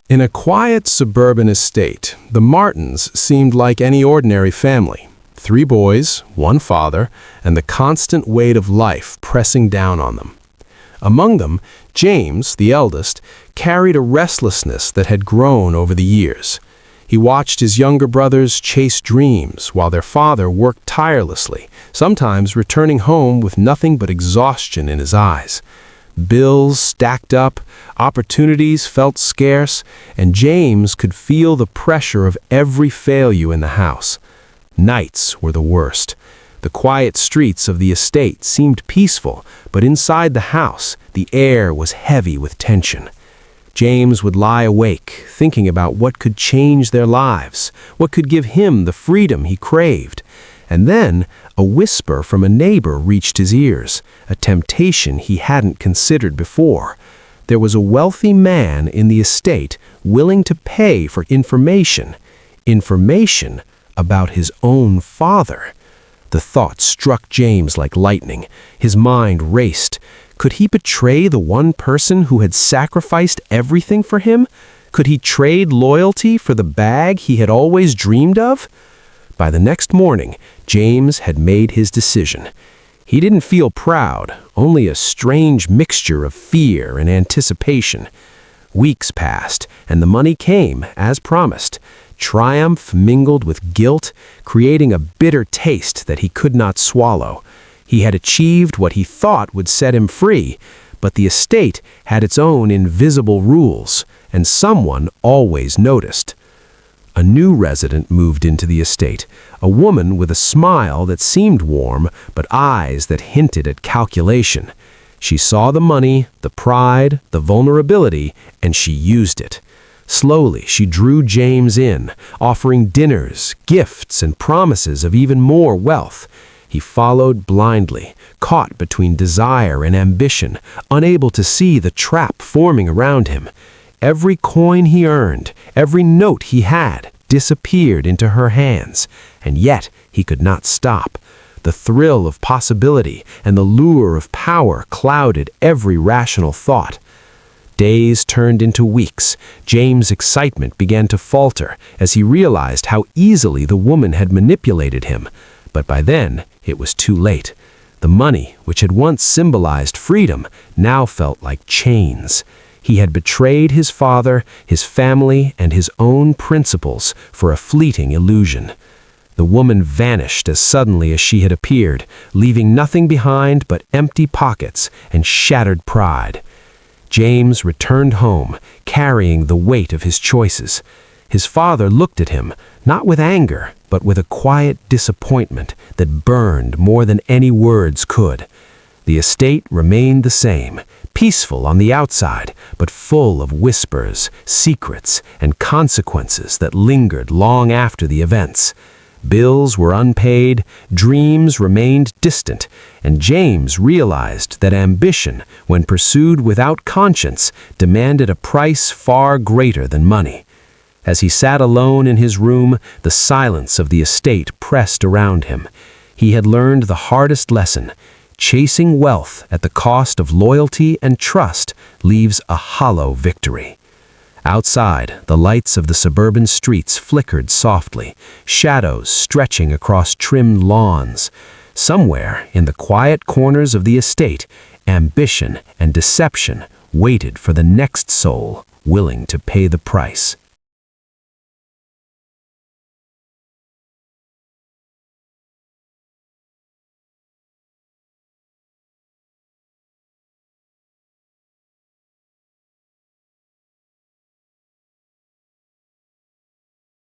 In a quiet suburban estate, the Martins seemed like any ordinary family. 3 boys, 1 father, and the constant weight of life pressing down on them. Among them, James, the eldest, carried a restlessness that had grown over the years. He watched his younger brothers chase dreams while their father worked tirelessly, sometimes returning home with nothing but exhaustion in his eyes. Bills stacked up, opportunities felt scarce, and James could feel the pressure of every failure in the house. Nights were the worst. The quiet streets of the estate seemed peaceful, but inside the house, the air was heavy with tension. James would lie awake, thinking about what could change their lives, what could give him the freedom he craved. And then, a whisper from a neighbor reached his ears, a temptation he hadn't considered before. There was a wealthy man in the estate willing to pay for information about his own father. The thought struck James like lightning. His mind raced. Could he betray the one person who had sacrificed everything for him? Could he trade loyalty for the bag he had always dreamed of? By the next morning, James had made his decision. He didn't feel proud, only a strange mixture of fear and anticipation. Weeks passed, and the money came, as promised. Triumph mingled with guilt, creating a bitter taste that he could not swallow. He had achieved what he thought would set him free, but the estate had its own invisible rules, and someone always noticed. A new resident moved into the estate, a woman with a smile that seemed warm, but eyes that hinted at calculation. She saw the money, the pride, the vulnerability, and she used it. Slowly, she drew James in, offering dinners, gifts, and promises of even more wealth. He followed blindly, caught between desire and ambition, unable to see the trap forming around him. Every coin he earned, every note he had, disappeared into her hands, and yet he could not stop. The thrill of possibility and the lure of power clouded every rational thought. Days turned into weeks. James' excitement began to falter as he realized how easily the woman had manipulated him. But by then, it was too late. The money, which had once symbolized freedom, now felt like chains. He had betrayed his father, his family, and his own principles for a fleeting illusion. The woman vanished as suddenly as she had appeared, leaving nothing behind but empty pockets and shattered pride. James returned home, carrying the weight of his choices. His father looked at him, not with anger, but with a quiet disappointment that burned more than any words could. The estate remained the same, peaceful on the outside, but full of whispers, secrets, and consequences that lingered long after the events. Bills were unpaid, dreams remained distant, and James realized that ambition, when pursued without conscience, demanded a price far greater than money. As he sat alone in his room, the silence of the estate pressed around him. He had learned the hardest lesson. Chasing wealth at the cost of loyalty and trust leaves a hollow victory. Outside, the lights of the suburban streets flickered softly, shadows stretching across trimmed lawns. Somewhere, in the quiet corners of the estate, ambition and deception waited for the next soul willing to pay the price.